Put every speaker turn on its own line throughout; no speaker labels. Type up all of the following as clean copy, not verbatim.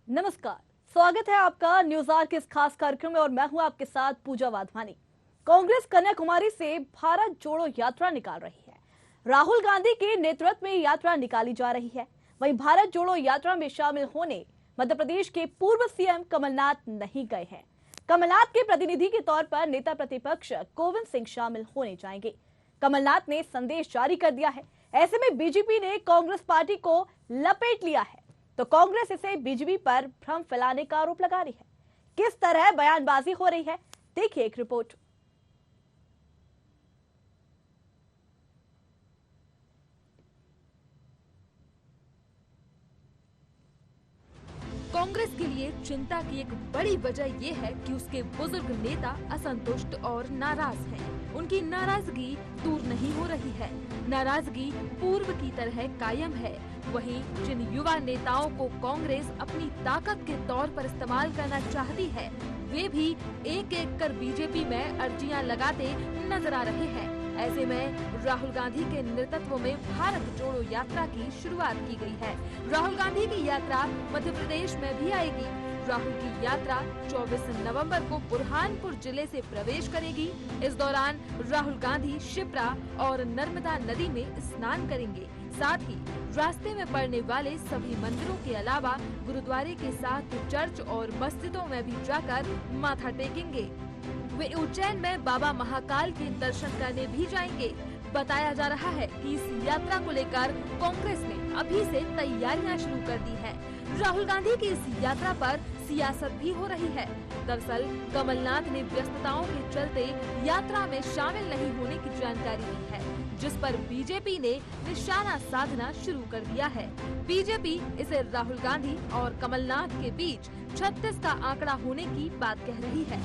नमस्कार, स्वागत है आपका न्यूज आर के इस खास कार्यक्रम में और मैं हूं आपके साथ पूजा वाधवानी। कांग्रेस कन्याकुमारी से भारत जोड़ो यात्रा निकाल रही है। राहुल गांधी के नेतृत्व में यात्रा निकाली जा रही है। वहीं भारत जोड़ो यात्रा में शामिल होने मध्य प्रदेश के पूर्व सीएम कमलनाथ नहीं गए हैं। कमलनाथ के प्रतिनिधि के तौर पर नेता प्रतिपक्ष गोविंद सिंह शामिल होने जाएंगे। कमलनाथ ने संदेश जारी कर दिया है। ऐसे में बीजेपी ने कांग्रेस पार्टी को लपेट लिया है, तो कांग्रेस इसे बीजेपी पर भ्रम फैलाने का आरोप लगा रही है। किस तरह बयानबाजी हो रही है, देखिए एक रिपोर्ट।
कांग्रेस के लिए चिंता की एक बड़ी वजह ये है कि उसके बुजुर्ग नेता असंतुष्ट और नाराज हैं। उनकी नाराजगी दूर नहीं हो रही है। नाराजगी पूर्व की तरह कायम है। वहीं जिन युवा नेताओं को कांग्रेस अपनी ताकत के तौर पर इस्तेमाल करना चाहती है, वे भी एक एक कर बीजेपी में अर्जियां लगाते नजर आ रहे हैं। ऐसे में राहुल गांधी के नेतृत्व में भारत जोड़ो यात्रा की शुरुआत की गई है। राहुल गांधी की यात्रा मध्य प्रदेश में भी आएगी। राहुल की यात्रा 24 नवंबर को बुरहानपुर जिले से प्रवेश करेगी। इस दौरान राहुल गांधी शिप्रा और नर्मदा नदी में स्नान करेंगे। साथ ही रास्ते में पड़ने वाले सभी मंदिरों के अलावा गुरुद्वारे के साथ चर्च और मस्जिदों में भी जाकर माथा टेकेंगे। वे उज्जैन में बाबा महाकाल के दर्शन करने भी जाएंगे। बताया जा रहा है कि इस यात्रा को लेकर कांग्रेस ने अभी से तैयारियां शुरू कर दी है। राहुल गांधी की इस यात्रा पर सियासत भी हो रही है। दरअसल कमलनाथ ने व्यस्तताओं के चलते यात्रा में शामिल नहीं होने की जानकारी दी है, जिस पर बीजेपी ने निशाना साधना शुरू कर दिया है। बीजेपी इसे राहुल गांधी और कमलनाथ के बीच 36 का आंकड़ा होने की बात कह रही है।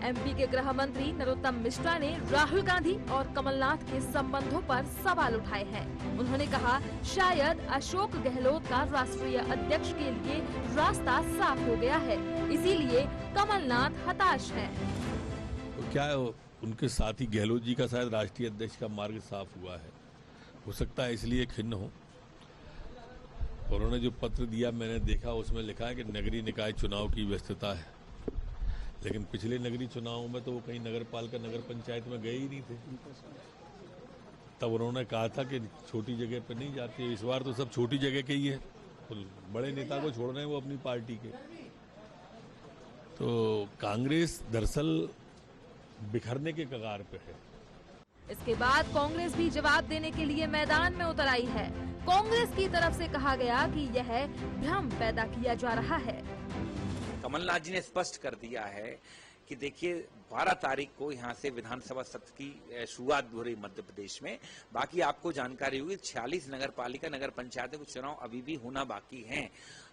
एमपी के गृह मंत्री नरोत्तम मिश्रा ने राहुल गांधी और कमलनाथ के संबंधों पर सवाल उठाए हैं। उन्होंने कहा, शायद अशोक गहलोत का राष्ट्रीय अध्यक्ष के लिए रास्ता साफ हो गया है, इसीलिए कमलनाथ हताश हैं।
तो क्या उनके साथी गहलोत जी का शायद राष्ट्रीय अध्यक्ष का मार्ग साफ हुआ है, हो सकता है इसलिए खिन्न हो। उन्होंने जो पत्र दिया मैंने देखा, उसमें लिखा है कि नगरीय निकाय चुनाव की व्यस्तता है, लेकिन पिछले नगरीय चुनावों में तो वो कहीं नगर पालिका नगर पंचायत में गए ही नहीं थे। तब उन्होंने कहा था कि छोटी जगह पे नहीं जाते। इस बार तो सब छोटी जगह के ही है, तो बड़े नेता को छोड़ रहे हैं वो अपनी पार्टी के। तो कांग्रेस दरअसल बिखरने के कगार पे है।
इसके बाद कांग्रेस भी जवाब देने के लिए मैदान में उतर आई है। कांग्रेस की तरफ से कहा गया कि यह भ्रम पैदा किया जा रहा है।
कमलनाथ जी ने स्पष्ट कर दिया है कि देखिए 12 तारीख को यहाँ से विधानसभा सत्र की शुरुआत हो रही मध्य प्रदेश में। बाकी आपको जानकारी होगी 46 नगर पालिका नगर पंचायतों के चुनाव अभी भी होना बाकी हैं,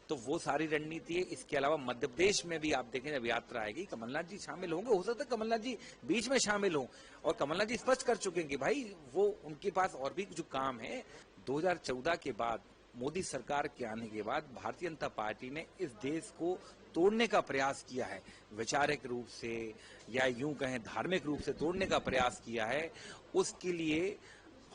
तो वो सारी रणनीति है। इसके अलावा मध्य प्रदेश में भी आप देखें जब यात्रा आएगी कमलनाथ जी शामिल होंगे। हो सकता है कमलनाथ जी बीच में शामिल हों, और कमलनाथ जी स्पष्ट कर चुके हैं कि भाई वो उनके पास और भी जो काम है। 2014 के बाद मोदी सरकार के आने के बाद भारतीय जनता पार्टी ने इस देश को तोड़ने का प्रयास किया है, वैचारिक रूप से या यूं कहें धार्मिक रूप से तोड़ने का प्रयास किया है। उसके लिए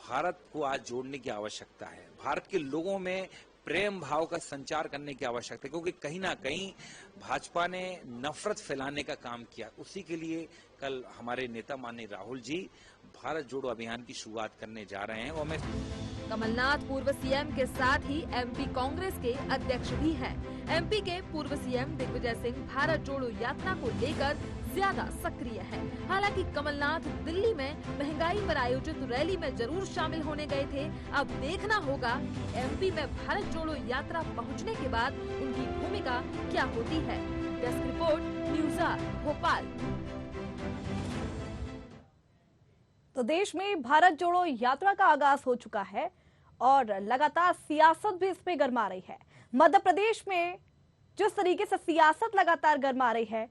भारत को आज जोड़ने की आवश्यकता है। भारत के लोगों में प्रेम भाव का संचार करने की आवश्यकता है, क्योंकि कहीं ना कहीं भाजपा ने नफरत फैलाने का काम किया। उसी के लिए कल हमारे नेता माननीय राहुल जी भारत जोड़ो अभियान की शुरुआत करने जा रहे हैं। वो हमें
कमलनाथ पूर्व सीएम के साथ ही एमपी कांग्रेस के अध्यक्ष भी हैं। एमपी के पूर्व सीएम दिग्विजय सिंह भारत जोड़ो यात्रा को लेकर ज्यादा सक्रिय हैं। हालांकि कमलनाथ दिल्ली में महंगाई पर आयोजित रैली में जरूर शामिल होने गए थे। अब देखना होगा कि एमपी में भारत जोड़ो यात्रा पहुंचने के बाद उनकी भूमिका क्या होती है। Desk report, news R, Bhopal.
तो देश में भारत जोड़ो यात्रा का आगाज हो चुका है और लगातार सियासत भी इसमें गरमा रही है। मध्य प्रदेश में जिस तरीके से सियासत लगातार गरमा रही है,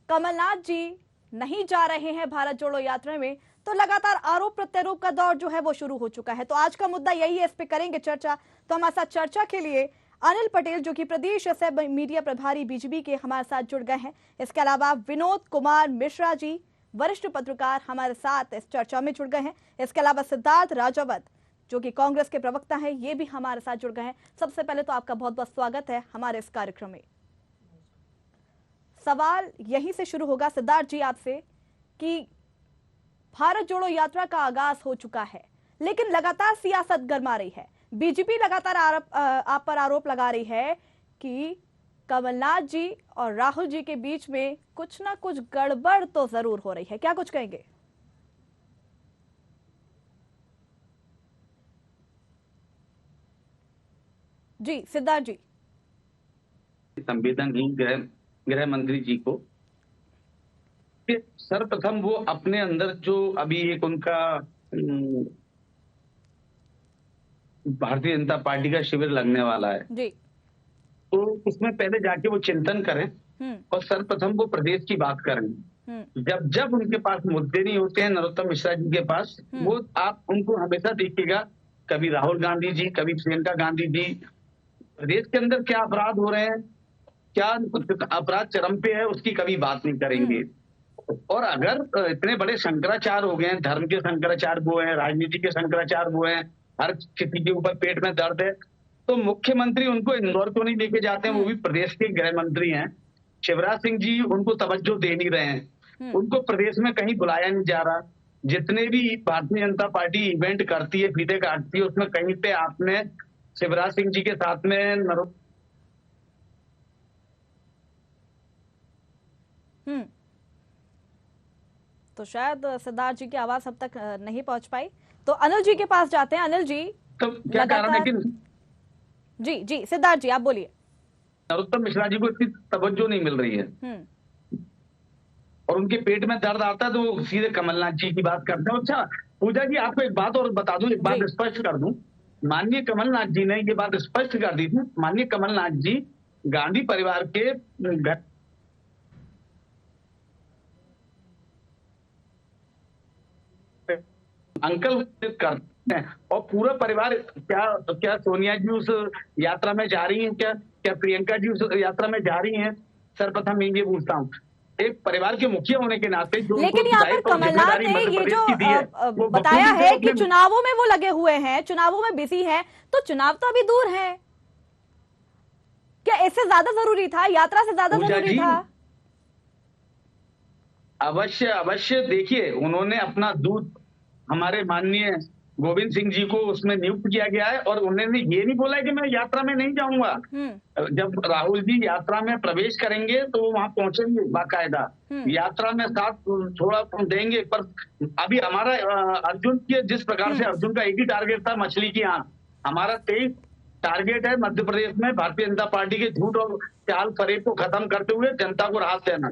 कमलनाथ जी नहीं जा रहे हैं भारत जोड़ो यात्रा में, तो लगातार आरोप प्रत्यारोप का दौर जो है वो शुरू हो चुका है। तो आज का मुद्दा यही है, इस पे करेंगे चर्चा। तो हमारे साथ चर्चा के लिए अनिल पटेल जो कि प्रदेश से मीडिया प्रभारी बीजेपी के हमारे साथ जुड़ गए हैं। इसके अलावा विनोद कुमार मिश्रा जी वरिष्ठ पत्रकार हमारे साथ इस चर्चा में जुड़ गए हैं। इसके अलावा सिद्धार्थ राजावत जो कि कांग्रेस के प्रवक्ता हैं, ये भी हमारे साथ जुड़ गए हैं। सबसे पहले तो आपका बहुत बहुत स्वागत है हमारे इस कार्यक्रम में। सवाल यहीं से शुरू होगा सिद्धार्थ जी आपसे कि भारत जोड़ो यात्रा का आगाज हो चुका है, लेकिन लगातार सियासत गरमा रही है। बीजेपी लगातार आप पर आरोप लगा रही है कि कमलनाथ जी और राहुल जी के बीच में कुछ ना कुछ गड़बड़ तो जरूर हो रही है। क्या कुछ कहेंगे? जी सिद्धार्थ जी।
संवेदनहीन गृह मंत्री जी को कि सर्वप्रथम वो अपने अंदर जो अभी एक उनका भारतीय जनता पार्टी का शिविर लगने वाला है
जी,
तो उसमें पहले जाके वो चिंतन करें और सर्वप्रथम वो प्रदेश की बात करें। जब जब उनके पास मुद्दे नहीं होते हैं नरोत्तम मिश्रा जी के पास, वो आप उनको हमेशा देखिएगा, कभी राहुल गांधी जी, कभी प्रियंका गांधी जी, प्रदेश के अंदर क्या अपराध हो रहे हैं, क्या अपराध चरम पे है, उसकी कभी बात नहीं करेंगे। और अगर इतने बड़े शंकराचार्य हो गए हैं, धर्म के शंकराचार्य वो हैं, राजनीति के शंकराचार्य वो हैं, हर किसी के ऊपर पेट में दर्द है, तो मुख्यमंत्री उनको इंदौर क्यों नहीं लेके जाते हैं? वो भी प्रदेश के गृह मंत्री हैं। शिवराज सिंह जी उनको तवज्जो दे नहीं रहे हैं, उनको प्रदेश में कहीं बुलाया नहीं जा रहा। जितने भी भारतीय जनता पार्टी इवेंट करती है, फीते काटती है, उसमें कहीं पे आपने शिवराज सिंह जी के साथ में
तो शायद सिद्धार्थ जी की आवाज अब तक नहीं पहुंच पाई, तो अनिल जी के पास जाते हैं। अनिल जी,
तो क्या कारण है कि
जी जी सिद्धार्थ जी आप बोलिए।
नरोत्तम मिश्रा जी को इतनी तवज्जो नहीं मिल रही है और उनके पेट में दर्द आता है तो वो सीधे कमलनाथ जी की बात करते हैं। अच्छा पूजा जी, आपको एक बात और बता दूं, एक बात स्पष्ट कर दूं, माननीय कमलनाथ जी ने ये बात स्पष्ट कर दी थी। माननीय कमलनाथ जी गांधी परिवार के अंकल करते हैं और पूरा परिवार, क्या सोनिया जी उस यात्रा में जा रही हैं? क्या प्रियंका जी उस यात्रा में जा रही हैं? सर्वप्रथम मैं ये पूछता हूँ, एक परिवार के मुखिया होने के नाते जो,
लेकिन यहाँ पर कमलनाथ ने ये जो बताया है कि चुनावों में वो लगे हुए हैं, चुनावों में बिजी हैं, तो चुनाव तो अभी दूर है, क्या इससे ज्यादा जरूरी था, यात्रा से ज्यादा जरूरी था?
अवश्य देखिए, उन्होंने अपना दूत हमारे माननीय गोविंद सिंह जी को उसमें नियुक्त किया गया है और उन्होंने ये नहीं बोला कि मैं यात्रा में नहीं जाऊंगा। जब राहुल जी यात्रा में प्रवेश करेंगे तो वो वहां पहुंचेंगे बाकायदा, यात्रा में साथ थोड़ा देंगे। पर अभी हमारा अर्जुन के जिस प्रकार से अर्जुन का एक ही टारगेट था, मछली की आंख, हमारा 23 टारगेट है मध्य प्रदेश में भारतीय जनता पार्टी के झूठ और चाल फरेब को खत्म करते हुए जनता को राहत देना।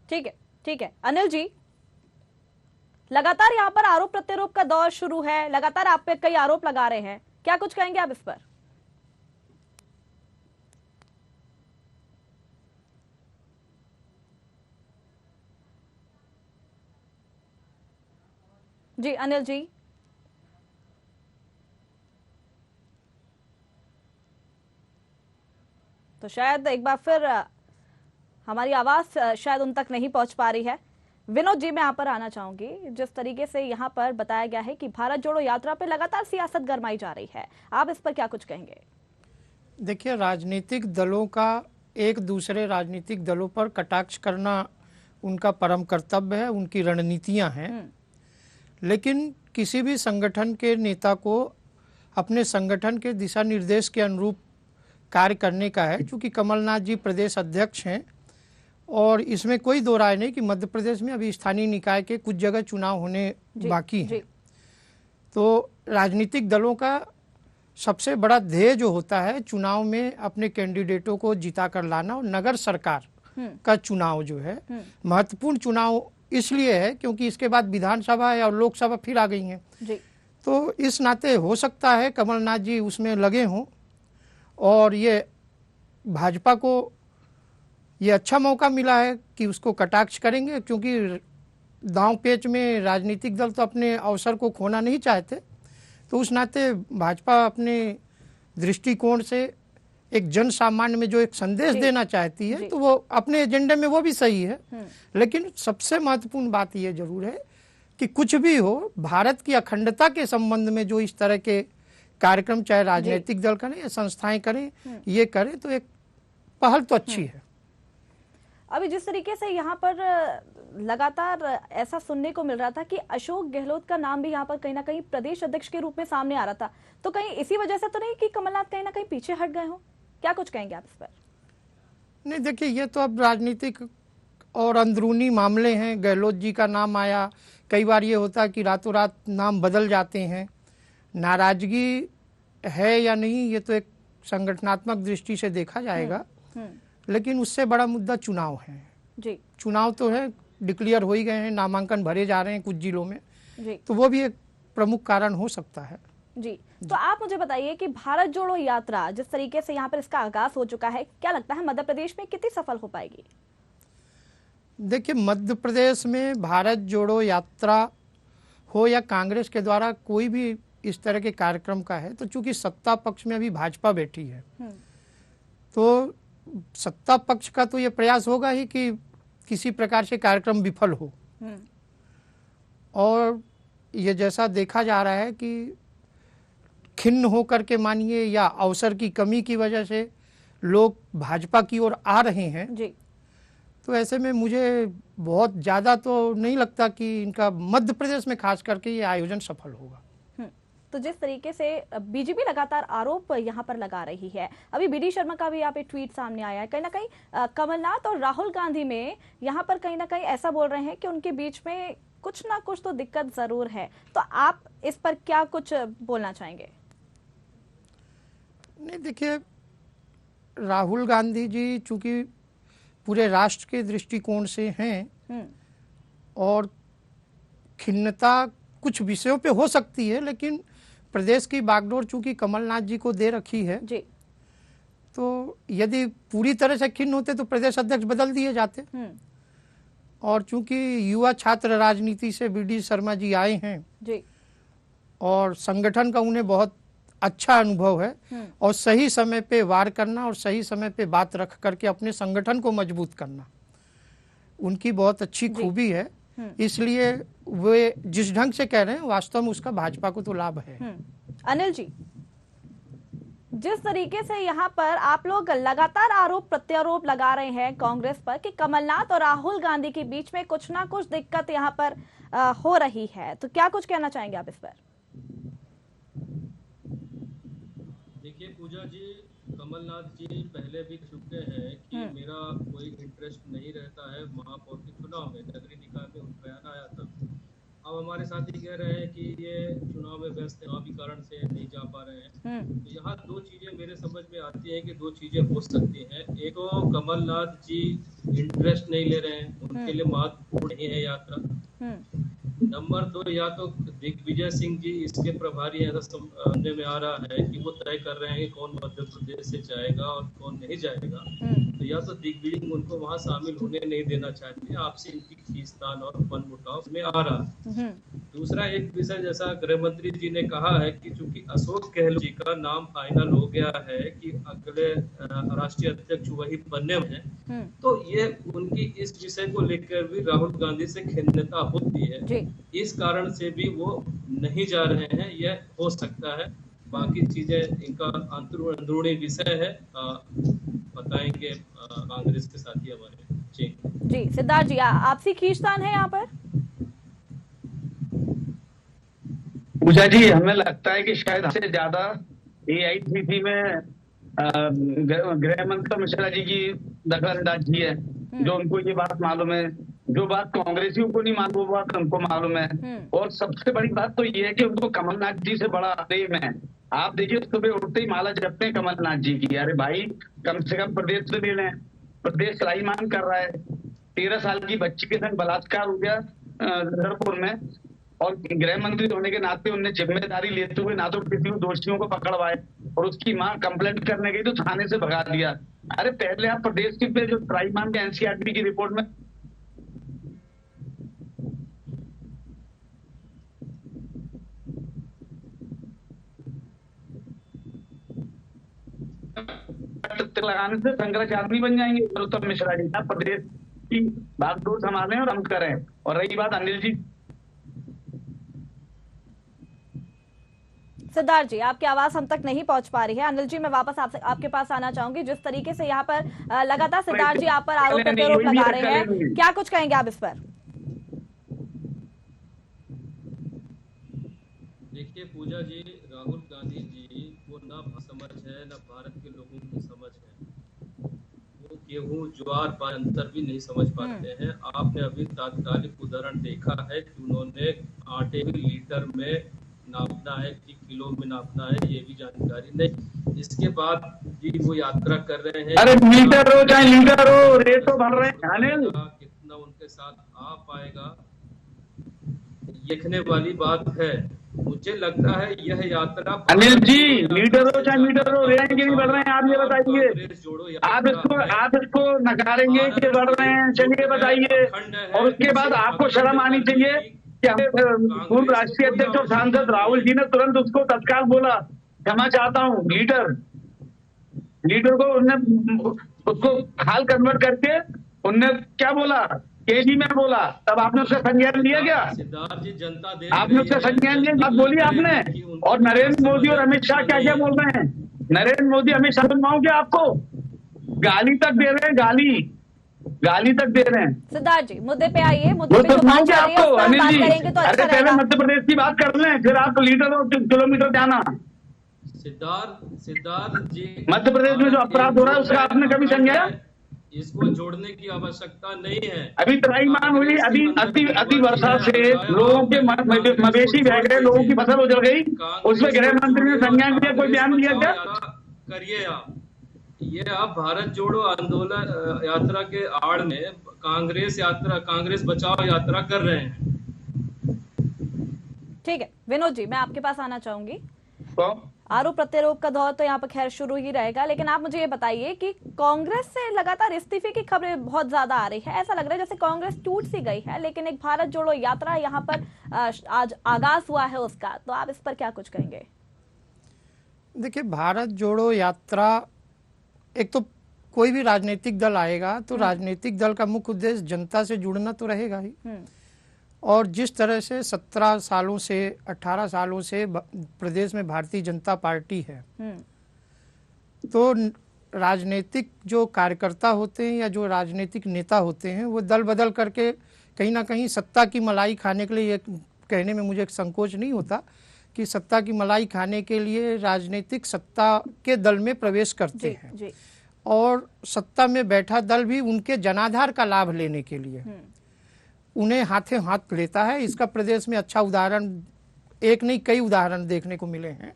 ठीक है अनिल जी, लगातार यहाँ पर आरोप प्रत्यारोप का दौर शुरू है, लगातार आप पे कई आरोप लगा रहे हैं, क्या कुछ कहेंगे आप इस पर? जी अनिल जी। तो शायद एक बार फिर हमारी आवाज शायद उन तक नहीं पहुंच पा रही है। विनोद जी, मैं यहाँ पर आना चाहूंगी। जिस तरीके से यहाँ पर बताया गया है कि भारत जोड़ो यात्रा पे लगातार सियासत गरमाई जा रही है, आप इस पर क्या कुछ कहेंगे?
देखिए, राजनीतिक दलों का एक दूसरे राजनीतिक दलों पर कटाक्ष करना उनका परम कर्तव्य है, उनकी रणनीतियां हैं, लेकिन किसी भी संगठन के नेता को अपने संगठन के दिशा निर्देश के अनुरूप कार्य करने का है। चूँकि कमलनाथ जी प्रदेश अध्यक्ष हैं और इसमें कोई दो राय नहीं कि मध्य प्रदेश में अभी स्थानीय निकाय के कुछ जगह चुनाव होने बाकी हैं, तो राजनीतिक दलों का सबसे बड़ा ध्येय जो होता है चुनाव में अपने कैंडिडेटों को जिता कर लाना। और नगर सरकार का चुनाव जो है महत्वपूर्ण चुनाव इसलिए है क्योंकि इसके बाद विधानसभा और लोकसभा फिर आ गई हैं, तो इस नाते हो सकता है कमलनाथ जी उसमें लगे हों और ये भाजपा को ये अच्छा मौका मिला है कि उसको कटाक्ष करेंगे, क्योंकि दांव पेच में राजनीतिक दल तो अपने अवसर को खोना नहीं चाहते। तो उस नाते भाजपा अपने दृष्टिकोण से एक जन सामान्य में जो एक संदेश देना चाहती है तो वो अपने एजेंडे में वो भी सही है, लेकिन सबसे महत्वपूर्ण बात ये जरूर है कि कुछ भी हो, भारत की अखंडता के संबंध में जो इस तरह के कार्यक्रम चाहे राजनीतिक दल करें या संस्थाएं करें, ये करें तो एक पहल तो अच्छी है।
अभी जिस तरीके से यहाँ पर लगातार ऐसा सुनने को मिल रहा था कि अशोक गहलोत का नाम भी यहाँ पर कहीं ना कहीं प्रदेश अध्यक्ष के रूप में सामने आ रहा था, तो कहीं इसी वजह से तो नहीं कि कमलनाथ कहीं ना कहीं पीछे हट गए हो? क्या कुछ कहेंगे आप इस पर?
नहीं, देखिए, ये तो अब राजनीतिक और अंदरूनी मामले हैं। गहलोत जी का नाम आया, कई बार ये होता है कि रातों रात नाम बदल जाते हैं। नाराजगी है या नहीं, ये तो एक संगठनात्मक दृष्टि से देखा जाएगा, लेकिन उससे बड़ा मुद्दा चुनाव है
जी।
चुनाव तो है, डिक्लेयर हो ही गए हैं, नामांकन भरे जा रहे हैं कुछ जिलों में
जी।
तो वो भी एक प्रमुख कारण हो सकता है
जी। तो आप मुझे बताइए कि भारत जोड़ो यात्रा जिस तरीके से यहाँ पर इसका आगाज हो चुका है, क्या लगता है मध्य प्रदेश में कितनी सफल हो पाएगी?
देखिए, मध्य प्रदेश में भारत जोड़ो यात्रा हो या कांग्रेस के द्वारा कोई भी इस तरह के कार्यक्रम का है, तो चूंकि सत्ता पक्ष में अभी भाजपा बैठी है, तो सत्ता पक्ष का तो ये प्रयास होगा ही कि किसी प्रकार से कार्यक्रम विफल हो। और ये जैसा देखा जा रहा है कि खिन्न होकर के मानिए या अवसर की कमी की वजह से लोग भाजपा की ओर आ रहे हैं
जी।
तो ऐसे में मुझे बहुत ज़्यादा तो नहीं लगता कि इनका मध्य प्रदेश में खास करके ये आयोजन सफल होगा।
तो जिस तरीके से बीजेपी लगातार आरोप यहाँ पर लगा रही है, अभी बीडी शर्मा का भी यहाँ पे ट्वीट सामने आया है, कहीं ना कहीं कमलनाथ और राहुल गांधी में यहाँ पर कहीं ना कहीं ऐसा बोल रहे हैं कि उनके बीच में कुछ ना कुछ तो दिक्कत जरूर है। तो आप इस पर क्या कुछ बोलना चाहेंगे?
नहीं, देखिए, राहुल गांधी जी चूंकि पूरे राष्ट्र के दृष्टिकोण से हैं और खिन्नता कुछ विषयों पे हो सकती है, लेकिन प्रदेश की बागडोर चूंकि कमलनाथ जी को दे रखी है
जी।
तो यदि पूरी तरह से खिन्न होते तो प्रदेश अध्यक्ष बदल दिए जाते। और चूंकि युवा छात्र राजनीति से बीडी शर्मा जी आए हैं
जी।
और संगठन का उन्हें बहुत अच्छा अनुभव है और सही समय पे वार करना और सही समय पे बात रख करके अपने संगठन को मजबूत करना उनकी बहुत अच्छी खूबी है। इसलिए वे जिस ढंग से कह रहे हैं वास्तव में उसका भाजपा को तो लाभ है।
अनिल जी, जिस तरीके से यहाँ पर आप लोग लगातार आरोप प्रत्यारोप लगा रहे हैं कांग्रेस पर कि कमलनाथ और राहुल गांधी के बीच में कुछ ना कुछ दिक्कत यहाँ पर हो रही है, तो क्या कुछ कहना चाहेंगे आप इस पर?
देखिए पूजा जी, कमलनाथ जी पहले भी चुके हैं कि मेरा कोई इंटरेस्ट नहीं रहता है महापौर के चुनाव में, नगरीय निकाय में बयान आया था। अब हमारे साथी कह रहे हैं कि ये चुनाव में व्यस्त चुनावी कारण से नहीं जा पा रहे हैं। तो यहाँ दो चीजें मेरे समझ में आती है कि दो चीजें हो सकती हैं। एक तो कमलनाथ जी इंटरेस्ट नहीं ले रहे हैं, उनके लिए महत्वपूर्ण नहीं है यात्रा। नंबर दो, या तो दिग्विजय सिंह जी इसके प्रभारी ऐसा समझने में आ रहा है कि वो तय कर रहे हैं कि कौन मध्य प्रदेश से जाएगा और कौन नहीं जाएगा। तो या तो दिग्विजय उनको वहां शामिल होने नहीं देना चाहते, आपसे इनकी खींचतान और मनमुटाव में आ रहा है। दूसरा एक विषय, जैसा गृह मंत्री जी ने कहा है कि चूंकि अशोक गहलोत जी का नाम फाइनल हो गया है कि अगले राष्ट्रीय अध्यक्ष वही बनने में है, तो ये उनकी इस विषय को लेकर भी राहुल गांधी से खिन्नता होती है। इस कारण से भी वो नहीं जा रहे हैं, यह हो सकता है। बाकी चीजें इनका अंदरूनी विषय है, बताएंगे कांग्रेस के साथी हमारे। जी
सिद्धार्थ जी, आपसी खींचतान है यहाँ पर?
पूजा जी, हमें लगता है कि शायद हमसे ज्यादा AICC में गृह मंत्री मिश्रा जी की दखलअंदाजी है, जो उनको ये बात मालूम है। जो बात कांग्रेसियों को नहीं मालूम वो बात उनको मालूम है। और सबसे बड़ी बात तो ये है कि उनको कमलनाथ जी से बड़ा प्रेम है। आप देखिए, सुबह उठते ही माला जपते हैं कमलनाथ जी की। अरे भाई, कम से कम प्रदेश से ले लें। प्रदेश त्राईमान कर रहा है। 13 साल की बच्ची के संग बलात्कार हो गया जबलपुर में, और गृह मंत्री होने के नाते उन्हें जिम्मेदारी लेते हुए ना तो किसी दोषियों को पकड़वाए, और उसकी मां कंप्लेंट करने गई तो थाने से भगा दिया। अरे पहले आप प्रदेश की पे जो त्राईमान के NCERT की रिपोर्ट में लगाने से शंकराचार्य बन जाएंगे नरोत्तम मिश्रा जी। प्रदेश की बागडोर संभालें और हम करें। और रही बात अनिल जी,
सिद्धार्थ जी, आपकी आवाज हम तक नहीं पहुंच पा रही है। अनिल जी, मैं वापस आपके पास आना चाहूंगी। जिस तरीके से यहाँ पर लगातार सिद्धार्थ जी आप पर आरोप प्रत्यारोप लगा रहे हैं, क्या कुछ कहेंगे आप इस पर?
देखिए पूजा जी, राहुल गांधी जी को ना समझ है ना भारत के लोगों की समझ है। वो गेहूं ज्वार पर अंतर भी नहीं समझ पाते हैं। आपने अभी तात्कालिक उदाहरण देखा है कि उन्होंने आटे को लीटर में नापना है कि किलो में नापना है, ये भी जानकारी नहीं। इसके बाद भी वो यात्रा कर रहे हैं।
अरे मीटर हो चाहे लीटर हो, रेट तो भर रहे हैं। अनिल,
कितना उनके साथ आ पाएगा देखने वाली बात है। मुझे लगता है यह यात्रा,
अनिल जी, लीटर हो चाहे मीटर हो, रेट क्यों नहीं बढ़ रहे हैं आप ये बताइए। आप इसको नकारेंगे कि बढ़ रहे हैं, चलिए बताइए। और उसके बाद आपको शर्म आनी चाहिए कि हमें पूर्व राष्ट्रीय अध्यक्ष और सांसद राहुल जी ने तुरंत उसको तत्काल बोला क्षमा चाहता हूँ। लीटर को उनने उसको हाल कन्वर्ट करके उनने क्या बोला, केजी में बोला। तब आपने उसका संज्ञान लिया क्या?
सिद्धार्थ जी, जनता दे
आपने उसका संज्ञान लिया, बात बोली आपने। और नरेंद्र मोदी और अमित शाह क्या क्या बोल रहे हैं? नरेंद्र मोदी अमित शाह सुनवाऊं क्या आपको? गाली तक दे रहे हैं, गाली तक दे रहे हैं।
सिद्धार्थ जी, मुद्दे पे आइए। मुद्दे पे जो बात चल रही है
आपको
उस पर हम
अनिल
बात
जी,
करेंगे तो अच्छा
अरे पहले
रहेगा।
मध्य प्रदेश की बात कर लें, फिर आप लीटर और किलोमीटर जाना।
सिद्धार्थ जी,
मध्य प्रदेश में जो अपराध हो रहा है उसका आपने कभी समझा?
इसको जोड़ने की आवश्यकता नहीं है।
अभी त्राईमान हुई, अति वर्षा से लोगों के मवेशी बह गए, लोगों की फसल उजड़ गई, उसमें गृह मंत्री ने संज्ञान लिया, कोई बयान दिया क्या?
करिए आप ये, आप भारत जोड़ो आंदोलन यात्रा के आड़ में कांग्रेस बचाओ यात्रा कर रहे हैं।
ठीक है विनोद जी, मैं आपके पास आना चाहूंगी।
तो
आरोप प्रत्यारोप का दौर तो यहाँ पर खैर शुरू ही रहेगा, लेकिन आप मुझे ये बताइए कि कांग्रेस से लगातार इस्तीफे की खबरें बहुत ज्यादा आ रही है। ऐसा लग रहा है जैसे कांग्रेस टूट सी गई है, लेकिन एक भारत जोड़ो यात्रा यहाँ पर आज आगाज हुआ है उसका, तो आप इस पर क्या कुछ कहेंगे?
देखिए, भारत जोड़ो यात्रा, एक तो कोई भी राजनीतिक दल आएगा तो राजनीतिक दल का मुख्य उद्देश्य जनता से जुड़ना तो रहेगा ही। और जिस तरह से 17 सालों से 18 सालों से प्रदेश में भारतीय जनता पार्टी है, तो राजनीतिक जो कार्यकर्ता होते हैं या जो राजनीतिक नेता होते हैं वो दल बदल करके कहीं ना कहीं सत्ता की मलाई खाने के लिए, ये कहने में मुझे एक संकोच नहीं होता कि सत्ता की मलाई खाने के लिए राजनीतिक सत्ता के दल में प्रवेश करते हैं
जी।
और सत्ता में बैठा दल भी उनके जनाधार का लाभ लेने के लिए उन्हें हाथे हाथ लेता है। इसका प्रदेश में अच्छा उदाहरण, एक नहीं कई उदाहरण देखने को मिले हैं।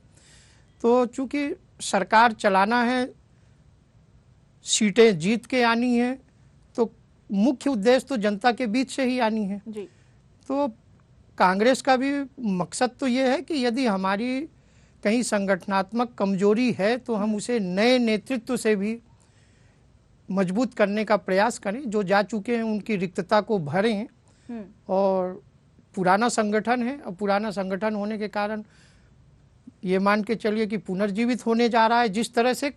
तो चूंकि सरकार चलाना है, सीटें जीत के आनी है, तो मुख्य उद्देश्य तो जनता के बीच से ही आनी है
जी।
तो कांग्रेस का भी मकसद तो ये है कि यदि हमारी कहीं संगठनात्मक कमजोरी है तो हम उसे नए नेतृत्व से भी मजबूत करने का प्रयास करें, जो जा चुके हैं उनकी रिक्तता को भरें। और पुराना संगठन है, और पुराना संगठन होने के कारण ये मान के चलिए कि पुनर्जीवित होने जा रहा है। जिस तरह से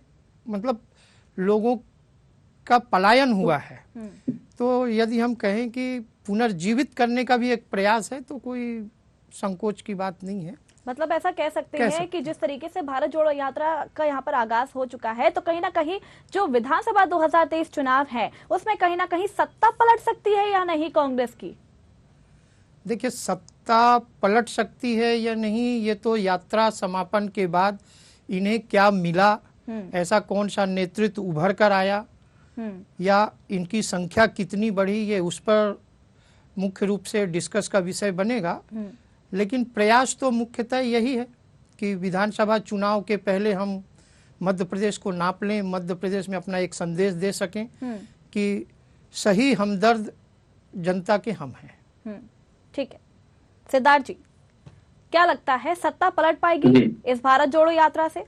मतलब लोगों का पलायन हुआ है, तो यदि हम कहें कि पुनर्जीवित करने का भी एक प्रयास है तो कोई संकोच की बात नहीं है।
मतलब ऐसा कह सकते हैं कि जिस तरीके से भारत जोड़ो यात्रा का यहाँ पर आगाज हो चुका है, तो कहीं ना कहीं जो विधानसभा 2023 चुनाव है उसमें कहीं ना कहीं सत्ता पलट सकती है या नहीं कांग्रेस की?
देखिए, सत्ता पलट सकती है या नहीं ये तो यात्रा समापन के बाद इन्हें क्या मिला, ऐसा कौन सा नेतृत्व उभर कर आया या इनकी संख्या कितनी बढ़ी, ये उस पर मुख्य रूप से डिस्कस का विषय बनेगा। लेकिन प्रयास तो मुख्यतः यही है कि विधानसभा चुनाव के पहले हम मध्य प्रदेश को नाप लें, मध्य प्रदेश में अपना एक संदेश दे सकें कि सही हमदर्द जनता के हम हैं।
ठीक है सिद्धार्थ जी, क्या लगता है सत्ता पलट पाएगी इस भारत जोड़ो यात्रा से?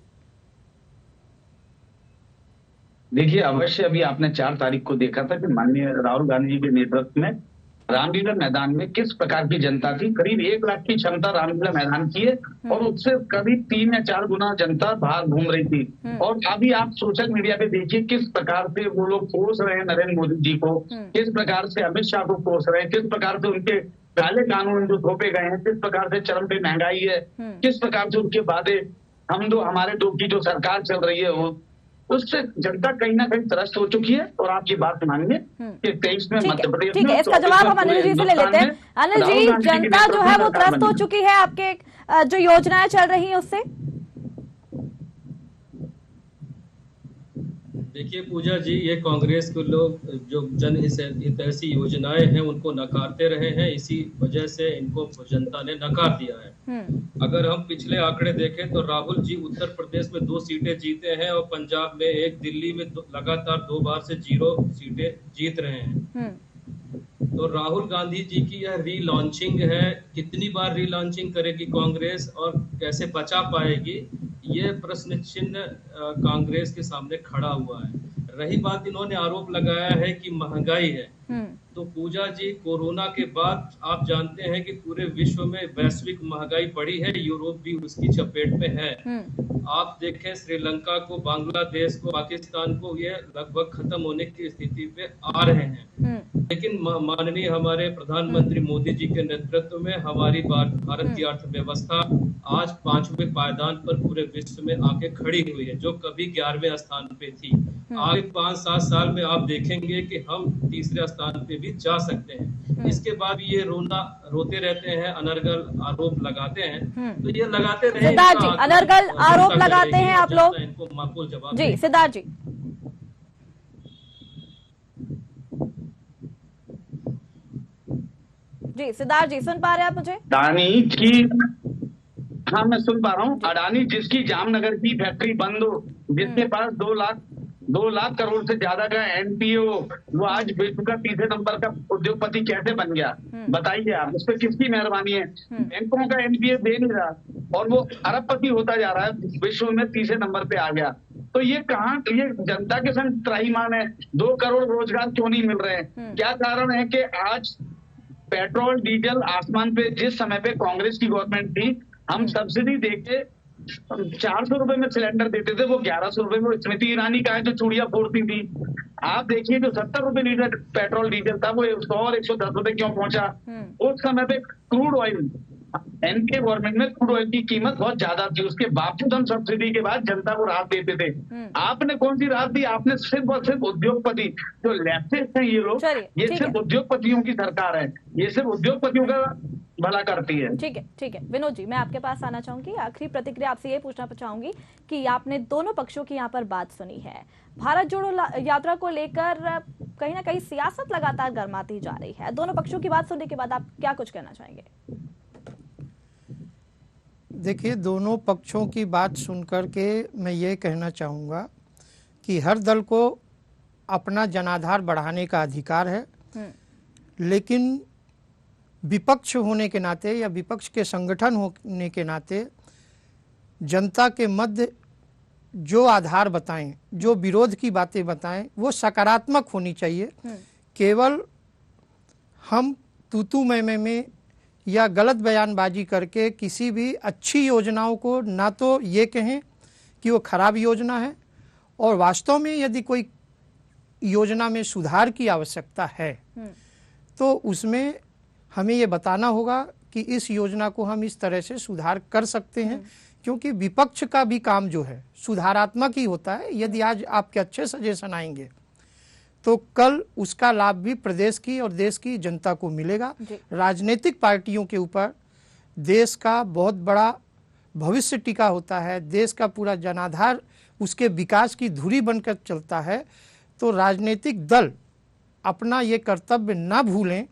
देखिए, अवश्य अभी आपने 4 तारीख को देखा था कि माननीय राहुल गांधी जी के नेतृत्व में रामलीला मैदान में किस प्रकार की जनता थी। करीब 1 लाख की क्षमता रामलीला मैदान की है और उससे करीब 3 या 4 गुना जनता बाहर घूम रही थी। और अभी आप सोशल मीडिया पे देखिए किस प्रकार से वो लोग कोस रहे हैं नरेंद्र मोदी जी को, किस प्रकार से अमित शाह को कोस रहे हैं, किस प्रकार से उनके काले कानून जो थोपे गए हैं, किस प्रकार से चरम पे महंगाई है, किस प्रकार से उनके वादे हमारे दो की जो सरकार चल रही है वो, उससे जनता कहीं ना कहीं त्रस्त हो चुकी है। और आपकी बात मानिए कि 23 में मध्य प्रदेश
ठीक है, इसका जवाब हम अनिल जी से ले लेते हैं। अनिल जी, जनता जो है वो त्रस्त हो चुकी है आपके जो योजनाएं चल रही है उससे?
देखिए पूजा जी, ये कांग्रेस के लोग जो जनहितैषी योजनाएं हैं उनको नकारते रहे हैं, इसी वजह से इनको जनता ने नकार दिया है। अगर हम पिछले आंकड़े देखें तो राहुल जी उत्तर प्रदेश में 2 सीटें जीते हैं और पंजाब में 1, दिल्ली में लगातार 2 बार से 0 सीटें जीत रहे हैं। तो राहुल गांधी जी की यह रीलॉन्चिंग है, कितनी बार रीलॉन्चिंग करेगी कांग्रेस और कैसे बचा पाएगी, ये प्रश्न चिन्ह कांग्रेस के सामने खड़ा हुआ है। रही बात, इन्होंने आरोप लगाया है कि महंगाई है, तो पूजा जी कोरोना के बाद आप जानते हैं कि पूरे विश्व में वैश्विक महंगाई बढ़ी है, यूरोप भी उसकी चपेट में है। आप देखें श्रीलंका को, बांग्लादेश को, पाकिस्तान को, ये लगभग खत्म होने की स्थिति पे आ रहे हैं। लेकिन माननीय हमारे प्रधानमंत्री मोदी जी के नेतृत्व में हमारी भारत की अर्थव्यवस्था आज 5वें पायदान पर पूरे विश्व में आके खड़ी हुई है, जो कभी 11वें स्थान पे थी। आगे 5-7 साल में आप देखेंगे कि हम तीसरे स्थान पे भी जा सकते हैं। इसके बाद ये रोते रहते हैं, अनर्गल आरोप लगाते हैं, तो ये लगाते रहे।
सिद्धार्थ जी, अनर्गल आरोप लगाते हैं आप लोग,
इनको माकूल जवाब
जी। सिद्धार्थ जी, सिद्धार्थ जी सुन पा रहे हैं आप मुझे?
अडानी की, हाँ मैं सुन पा रहा हूँ। अडानी जिसकी जामनगर की फैक्ट्री बंद हो, जिसके पास 2 लाख करोड़ से ज्यादा का एनपीए हो, वो आज विश्व का 3रे नंबर का उद्योगपति कैसे बन गया? बताइए आप, उस पर किसकी मेहरबानी है? बैंकों का एनपीए दे नहीं रहा और वो अरबपति होता जा रहा है, विश्व में 3रे नंबर पे आ गया। तो ये कहाँ, ये जनता के संग त्राहीमाम है। 2 करोड़ रोजगार क्यों नहीं मिल रहे हैं? क्या कारण है कि आज पेट्रोल डीजल आसमान पे, जिस समय पे कांग्रेस की गवर्नमेंट थी, हम सब्सिडी देके 400 रुपए में सिलेंडर देते थे, वो 1100 रुपए में। स्मृति ईरानी का है जो चूड़ियां फोड़ती थी। आप देखिए जो 70 रुपए लीटर पेट्रोल डीजल था, वो 100 और 110 रुपए क्यों पहुंचा? उस समय पे क्रूड ऑयल, एनके गवर्नमेंट में क्रूड ऑयल की कीमत बहुत ज्यादा थी, उसके बावजूद हम सब्सिडी के बाद जनता को राहत देते थे। आपने कौन सी राहत दी? आपने सिर्फ और सिर्फ उद्योगपति, जो लेफ्टिस्ट हैं ये लोग, ये सिर्फ उद्योगपतियों की सरकार है, ये सिर्फ उद्योगपतियों का भला करती है।
ठीक है। विनोद जी, मैं आपके पास आना चाहूंगी। आखिरी प्रतिक्रिया आपसे ये पूछना चाहूंगी कि आपने दोनों पक्षों की यहाँ पर बात सुनी है। भारत जोड़ो यात्रा को लेकर कहीं ना कहीं सियासत लगातार गर्माती जा रही है। दोनों पक्षों की बात सुनने के बाद आप क्या कुछ कहना चाहेंगे?
देखिए, दोनों पक्षों की बात सुनकर के मैं ये कहना चाहूँगा कि हर दल को अपना जनाधार बढ़ाने का अधिकार है, लेकिन विपक्ष होने के नाते या विपक्ष के संगठन होने के नाते जनता के मध्य जो आधार बताएं, जो विरोध की बातें बताएं, वो सकारात्मक होनी चाहिए। केवल हम तूतू मैमे में या गलत बयानबाजी करके किसी भी अच्छी योजनाओं को ना तो ये कहें कि वो खराब योजना है, और वास्तव में यदि कोई योजना में सुधार की आवश्यकता है तो उसमें हमें ये बताना होगा कि इस योजना को हम इस तरह से सुधार कर सकते हैं, क्योंकि विपक्ष का भी काम जो है सुधारात्मक ही होता है। यदि आज आपके अच्छे सजेशन आएंगे तो कल उसका लाभ भी प्रदेश की और देश की जनता को मिलेगा। राजनीतिक पार्टियों के ऊपर देश का बहुत बड़ा भविष्य टिका होता है, देश का पूरा जनाधार उसके विकास की धुरी बनकर चलता है। तो राजनीतिक दल अपना ये कर्तव्य ना भूलें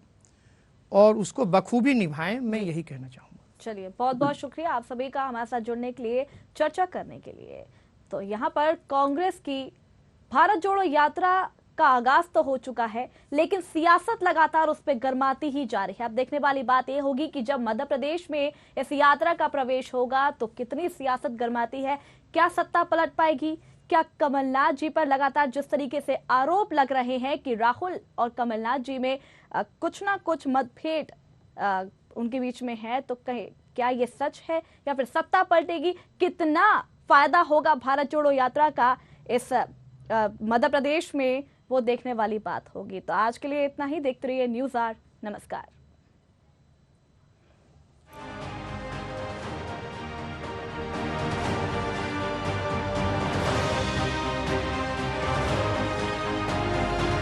और उसको बखूबी निभाएं, मैं यही कहना चाहूँगा।
चलिए, बहुत बहुत शुक्रिया आप सभी का हमारे साथ जुड़ने के लिए, चर्चा करने के लिए। तो यहाँ पर कांग्रेस की भारत जोड़ो यात्रा का आगाज तो हो चुका है, लेकिन सियासत लगातार उस पर गर्माती ही जा रही है। अब देखने वाली बात यह होगी कि जब मध्य प्रदेश में इस यात्रा का प्रवेश होगा तो कितनी सियासत गर्माती है, क्या सत्ता पलट पाएगी? क्या कमलनाथ जी पर लगातार जिस तरीके से आरोप लग रहे हैं कि राहुल और कमलनाथ जी में कुछ ना कुछ मतभेद उनके बीच में है, तो कहे क्या ये सच है या फिर सत्ता पलटेगी? कितना फायदा होगा भारत जोड़ो यात्रा का इस मध्य प्रदेश में, वो देखने वाली बात होगी। तो आज के लिए इतना ही। देखते रहिए न्यूज़ आवर। नमस्कार।